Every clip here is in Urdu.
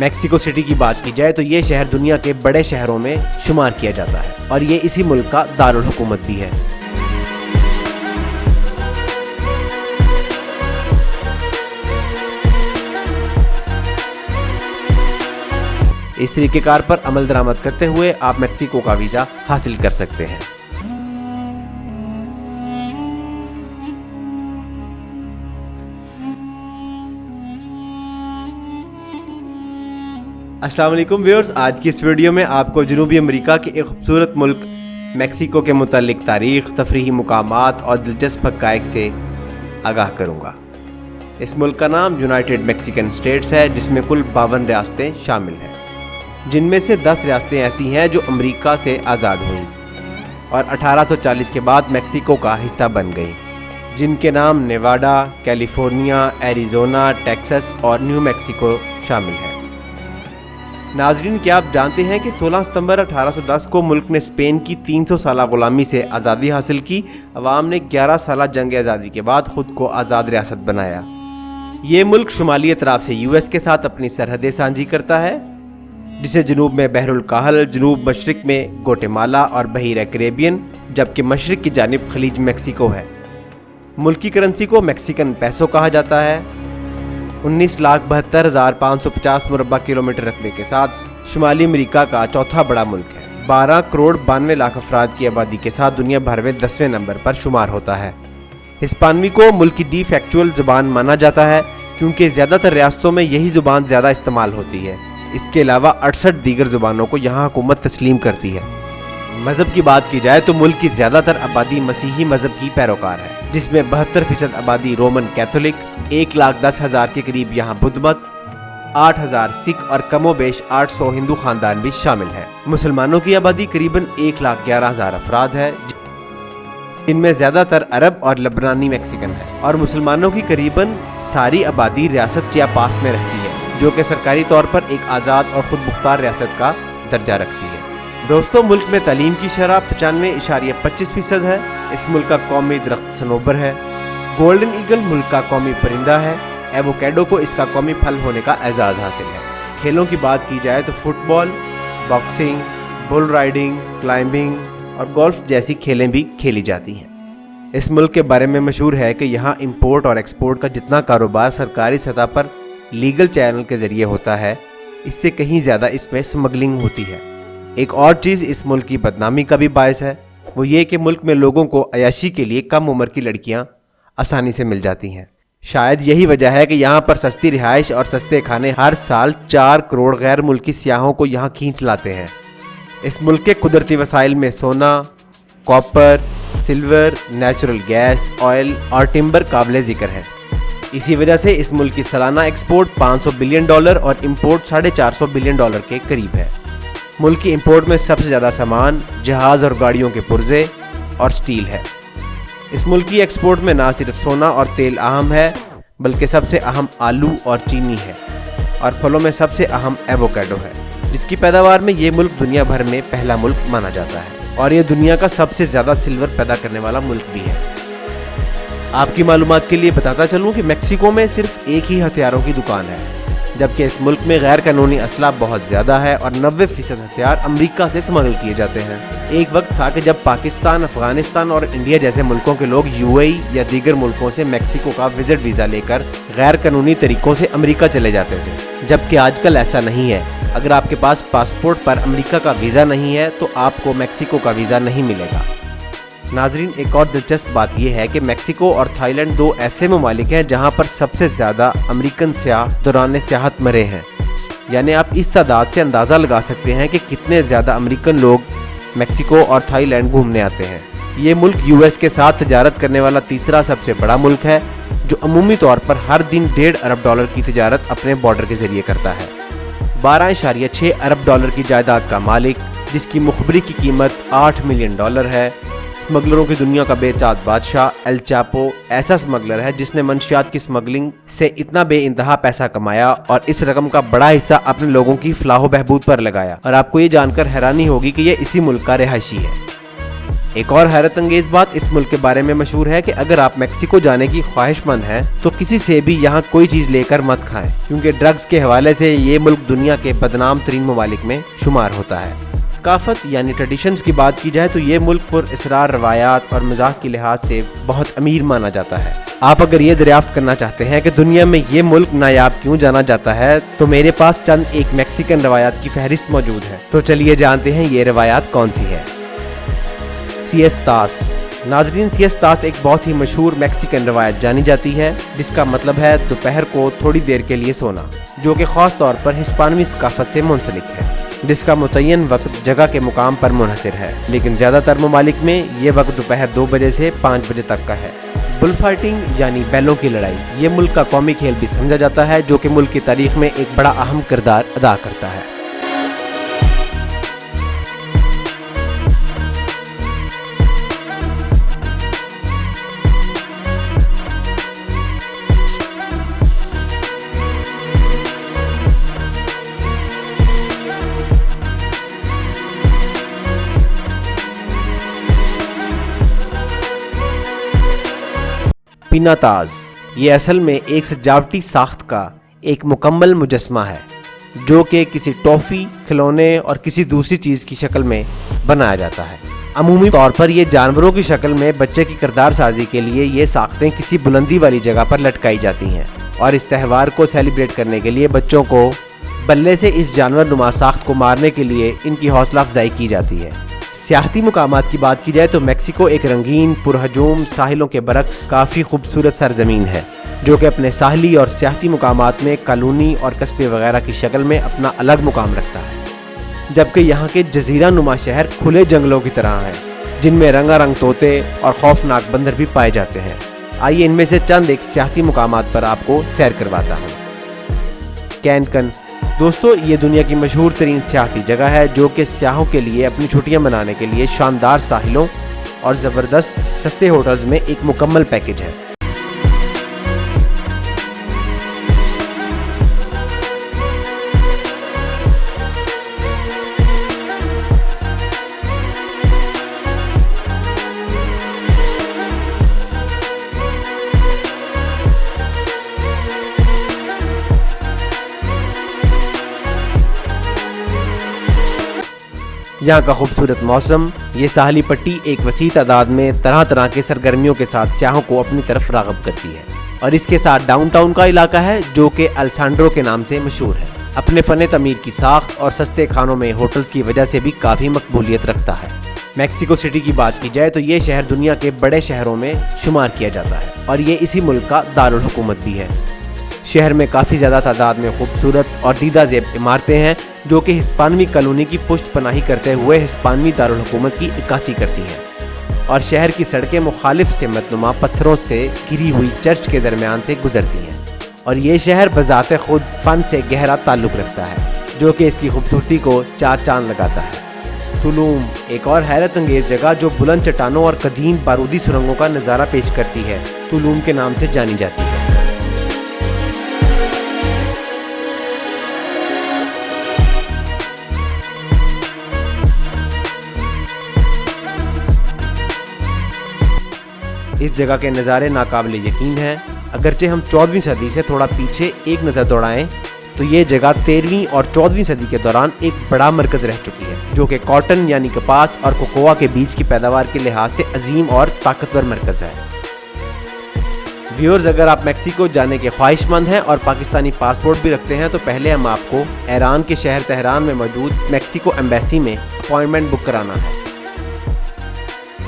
میکسیکو سٹی کی بات کی جائے تو یہ شہر دنیا کے بڑے شہروں میں شمار کیا جاتا ہے اور یہ اسی ملک کا دارالحکومت بھی ہے۔ اس طریقہ کار پر عمل درآمد کرتے ہوئے آپ میکسیکو کا ویزا حاصل کر سکتے ہیں۔ السلام علیکم ویورز، آج کی اس ویڈیو میں آپ کو جنوبی امریکہ کے ایک خوبصورت ملک میکسیکو کے متعلق تاریخ، تفریحی مقامات اور دلچسپ حقائق سے آگاہ کروں گا۔ اس ملک کا نام یونائٹڈ میکسیکن اسٹیٹس ہے، جس میں کل 52 ریاستیں شامل ہیں، جن میں سے 10 ریاستیں ایسی ہیں جو امریکہ سے آزاد ہوئیں اور 1840 کے بعد میکسیکو کا حصہ بن گئیں، جن کے نام نیواڈا، کیلیفورنیا، ایریزونا، ٹیکساس اور نیو میکسیکو شامل ہیں۔ ناظرین، کیا آپ جانتے ہیں کہ 16 ستمبر 1810 کو ملک نے اسپین کی 300 سالہ غلامی سے آزادی حاصل کی؟ عوام نے 11 سالہ جنگ آزادی کے بعد خود کو آزاد ریاست بنایا۔ یہ ملک شمالی اطراف سے US کے ساتھ اپنی سرحدیں سانجھی کرتا ہے، جسے جنوب میں بحر الکاہل، جنوب مشرق میں گوٹے-مالا اور بحیرہ کیریبین، جبکہ مشرق کی جانب خلیج میکسیکو ہے۔ ملک کی کرنسی کو میکسیکن پیسو کہا جاتا ہے۔ 19,72,550 مربع کلومیٹر رقبے کے ساتھ شمالی امریکہ کا چوتھا بڑا ملک ہے۔ 12 کروڑ 92 لاکھ افراد کی آبادی کے ساتھ دنیا بھر میں 10ویں نمبر پر شمار ہوتا ہے۔ ہسپانوی کو ملک کی ڈی فیکچوئل زبان مانا جاتا ہے، کیونکہ زیادہ تر ریاستوں میں یہی زبان زیادہ استعمال ہوتی ہے۔ اس کے علاوہ 68 دیگر زبانوں کو یہاں حکومت تسلیم کرتی ہے۔ مذہب کی بات کی جائے تو ملک کی زیادہ تر آبادی مسیحی مذہب کی پیروکار ہے، جس میں 72% آبادی رومن کیتھولک، 1,10,000 کے قریب یہاں بدھ مت، 8,000 سکھ اور کم و بیش 800 ہندو خاندان بھی شامل ہیں۔ مسلمانوں کی آبادی قریباً 1,11,000 افراد ہے، جن میں زیادہ تر عرب اور لبنانی میکسیکن ہے، اور مسلمانوں کی قریباً ساری آبادی ریاست چیاپاس میں رہتی ہے، جو کہ سرکاری طور پر ایک آزاد اور خود مختار ریاست کا درجہ رکھتی ہے۔ دوستو، ملک میں تعلیم کی شرح 95.25% ہے۔ اس ملک کا قومی درخت صنوبر ہے۔ گولڈن ایگل ملک کا قومی پرندہ ہے۔ ایووکیڈو کو اس کا قومی پھل ہونے کا اعزاز حاصل ہے۔ کھیلوں کی بات کی جائے تو فٹ بال، باکسنگ، بل رائڈنگ، کلائمبنگ اور گولف جیسی کھیلیں بھی کھیلی جاتی ہیں۔ اس ملک کے بارے میں مشہور ہے کہ یہاں امپورٹ اور ایکسپورٹ کا جتنا کاروبار سرکاری سطح پر لیگل چینل کے ذریعے ہوتا ہے، اس سے کہیں زیادہ اس میں سمگلنگ ہوتی ہے۔ ایک اور چیز اس ملک کی بدنامی کا بھی باعث ہے، وہ یہ کہ ملک میں لوگوں کو عیاشی کے لیے کم عمر کی لڑکیاں آسانی سے مل جاتی ہیں۔ شاید یہی وجہ ہے کہ یہاں پر سستی رہائش اور سستے کھانے ہر سال 4 کروڑ غیر ملکی سیاحوں کو یہاں کھینچ لاتے ہیں۔ اس ملک کے قدرتی وسائل میں سونا، copper, silver, natural gas, oil اور ٹمبر قابل ذکر ہیں۔ اسی وجہ سے اس ملک کی سالانہ ایکسپورٹ $500 بلین اور امپورٹ $450 بلین کے قریب ہے۔ ملک کی امپورٹ میں سب سے زیادہ سامان، جہاز اور گاڑیوں کے پرزے اور سٹیل ہے۔ اس ملک کی ایکسپورٹ میں نہ صرف سونا اور تیل اہم ہے، بلکہ سب سے اہم آلو اور چینی ہے، اور پھلوں میں سب سے اہم ایووکیڈو ہے، جس کی پیداوار میں یہ ملک دنیا بھر میں پہلا ملک مانا جاتا ہے، اور یہ دنیا کا سب سے زیادہ سلور پیدا کرنے والا ملک بھی ہے۔ آپ کی معلومات کے لیے بتاتا چلوں کہ میکسیکو میں صرف ایک ہی ہتھیاروں کی دکان ہے، جبکہ اس ملک میں غیر قانونی اسلحہ بہت زیادہ ہے اور 90% ہتھیار امریکہ سے اسمگل کیے جاتے ہیں۔ ایک وقت تھا کہ جب پاکستان، افغانستان اور انڈیا جیسے ملکوں کے لوگ UAE یا دیگر ملکوں سے میکسیکو کا وزٹ ویزا لے کر غیر قانونی طریقوں سے امریکہ چلے جاتے تھے، جبکہ آج کل ایسا نہیں ہے۔ اگر آپ کے پاس پاسپورٹ پر امریکہ کا ویزا نہیں ہے تو آپ کو میکسیکو کا ویزا نہیں ملے گا۔ ناظرین، ایک اور دلچسپ بات یہ ہے کہ میکسیکو اور تھائی لینڈ 2 ایسے ممالک ہیں جہاں پر سب سے زیادہ امریکن سیاح دوران سیاحت مرے ہیں، یعنی آپ اس تعداد سے اندازہ لگا سکتے ہیں کہ کتنے زیادہ امریکن لوگ میکسیکو اور تھائی لینڈ گھومنے آتے ہیں۔ یہ ملک US کے ساتھ تجارت کرنے والا تیسرا سب سے بڑا ملک ہے، جو عمومی طور پر ہر دن $1.5 ارب کی تجارت اپنے بارڈر کے ذریعے کرتا ہے۔ $12.6 ارب کی جائیداد کا مالک، جس کی مخبری کی قیمت $8 ملین ہے۔ اسمگلروں کی دنیا کا بے چاد بادشاہ ایل چاپو ایسا اسمگلر ہے جس نے منشیات کی اسمگلنگ سے اتنا بے انتہا پیسہ کمایا اور اس رقم کا بڑا حصہ اپنے لوگوں کی فلاح و بہبود پر لگایا، اور آپ کو یہ جان کر حیرانی ہوگی کہ یہ اسی ملک کا رہائشی ہے۔ ایک اور حیرت انگیز بات اس ملک کے بارے میں مشہور ہے کہ اگر آپ میکسیکو جانے کی خواہش مند ہیں تو کسی سے بھی یہاں کوئی چیز لے کر مت کھائیں، کیونکہ ڈرگز کے حوالے سے یہ ملک دنیا کے بدنام ترین ممالک میں شمار ہوتا ہے۔ ثقافت یعنی ٹریڈیشنز کی بات کی جائے تو یہ ملک پر اسرار روایات اور مزاح کے لحاظ سے بہت امیر مانا جاتا ہے۔ آپ اگر یہ دریافت کرنا چاہتے ہیں کہ دنیا میں یہ ملک نایاب کیوں جانا جاتا ہے تو میرے پاس چند ایک میکسیکن روایات کی فہرست موجود ہے، تو چلیے جانتے ہیں یہ روایات کون سی ہے۔ سیستاس۔ ناظرین، سیستاس ایک بہت ہی مشہور میکسیکن روایت جانی جاتی ہے جس کا مطلب ہے دوپہر کو تھوڑی دیر کے لیے سونا، جو کہ خاص طور پر ہسپانوی ثقافت سے منسلک ہے، جس کا متعین وقت جگہ کے مقام پر منحصر ہے، لیکن زیادہ تر ممالک میں یہ وقت دوپہر 2 بجے سے 5 بجے تک کا ہے۔ بل فائٹنگ یعنی بیلوں کی لڑائی، یہ ملک کا قومی کھیل بھی سمجھا جاتا ہے، جو کہ ملک کی تاریخ میں ایک بڑا اہم کردار ادا کرتا ہے۔ پیناتاز، یہ اصل میں ایک سجاوٹی ساخت کا ایک مکمل مجسمہ ہے جو کہ کسی ٹافی، کھلونے اور کسی دوسری چیز کی شکل میں بنایا جاتا ہے۔ عمومی طور پر یہ جانوروں کی شکل میں بچے کی کردار سازی کے لیے یہ ساختیں کسی بلندی والی جگہ پر لٹکائی جاتی ہیں، اور اس تہوار کو سیلیبریٹ کرنے کے لیے بچوں کو بلے سے اس جانور نما ساخت کو مارنے کے لیے ان کی حوصلہ افزائی کی جاتی ہے۔ سیاحتی مقامات کی بات کی جائے تو میکسیکو ایک رنگین، پرہجوم ساحلوں کے برعکس کافی خوبصورت سرزمین ہے، جو کہ اپنے ساحلی اور سیاحتی مقامات میں کالونی اور قصبے وغیرہ کی شکل میں اپنا الگ مقام رکھتا ہے، جبکہ یہاں کے جزیرہ نما شہر کھلے جنگلوں کی طرح ہیں جن میں رنگا رنگ طوطے اور خوفناک بندر بھی پائے جاتے ہیں۔ آئیے ان میں سے چند ایک سیاحتی مقامات پر آپ کو سیر کرواتا ہوں۔ کینکن، دوستو، یہ دنیا کی مشہور ترین سیاحتی جگہ ہے جو کہ سیاحوں کے لیے اپنی چھٹیاں منانے کے لیے شاندار ساحلوں اور زبردست سستے ہوٹلز میں ایک مکمل پیکج ہے۔ یہاں کا خوبصورت موسم، یہ ساحلی پٹی ایک وسیع تعداد میں طرح طرح کے سرگرمیوں کے ساتھ سیاحوں کو اپنی طرف راغب کرتی ہے، اور اس کے ساتھ ڈاؤن ٹاؤن کا علاقہ ہے جو کہ السانڈرو کے نام سے مشہور ہے، اپنے فن تعمیر کی ساخت اور سستے کھانوں میں ہوٹلز کی وجہ سے بھی کافی مقبولیت رکھتا ہے۔ میکسیکو سٹی کی بات کی جائے تو یہ شہر دنیا کے بڑے شہروں میں شمار کیا جاتا ہے اور یہ اسی ملک کا دارالحکومت بھی ہے۔ شہر میں کافی زیادہ تعداد میں خوبصورت اور دیدہ زیب عمارتیں ہیں جو کہ ہسپانوی کالونی کی پشت پناہی کرتے ہوئے ہسپانوی دارالحکومت کی عکاسی کرتی ہیں، اور شہر کی سڑکیں مخالف سمت نما پتھروں سے گھری ہوئی چرچ کے درمیان سے گزرتی ہیں، اور یہ شہر بذات خود فن سے گہرا تعلق رکھتا ہے جو کہ اس کی خوبصورتی کو 4 چاند لگاتا ہے۔ تولوم، ایک اور حیرت انگیز جگہ جو بلند چٹانوں اور قدیم بارودی سرنگوں کا نظارہ پیش کرتی ہے، تولوم کے نام سے جانی جاتی ہے۔ اس جگہ کے نظارے ناقابل یقین ہیں۔ اگرچہ ہم 14ویں صدی سے تھوڑا پیچھے ایک نظر دوڑائیں تو یہ جگہ 13ویں اور 14ویں صدی کے دوران ایک بڑا مرکز رہ چکی ہے، جو کہ کاٹن یعنی کپاس اور کوکوا کے بیج کی پیداوار کے لحاظ سے عظیم اور طاقتور مرکز ہے۔ ویورز، اگر آپ میکسیکو جانے کے خواہش مند ہیں اور پاکستانی پاسپورٹ بھی رکھتے ہیں تو پہلے ہم آپ کو ایران کے شہر تہران میں موجود میکسیکو ایمبیسی میں اپائنٹمنٹ بک کرانا ہے،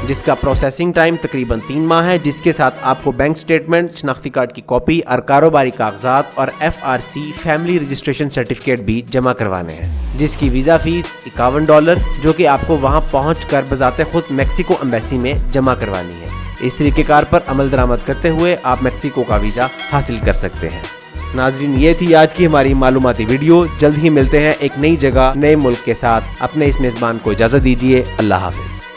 جس کا پروسیسنگ ٹائم تقریباً 3 ماہ ہے، جس کے ساتھ آپ کو بینک سٹیٹمنٹ، شناختی کارڈ کی کاپی اور کاروباری کاغذات اور FRC فیملی رجسٹریشن سرٹیفکیٹ بھی جمع کروانے ہیں، جس کی ویزا فیس $51 جو کہ آپ کو وہاں پہنچ کر بذات خود میکسیکو ایمبیسی میں جمع کروانی ہے۔ اس طریقہ کار پر عمل درآمد کرتے ہوئے آپ میکسیکو کا ویزا حاصل کر سکتے ہیں۔ ناظرین، یہ تھی آج کی ہماری معلوماتی ویڈیو۔ جلد ہی ملتے ہیں ایک نئی جگہ، نئے ملک کے ساتھ۔ اپنے اس میزبان کو اجازت دیجیے۔ اللہ حافظ۔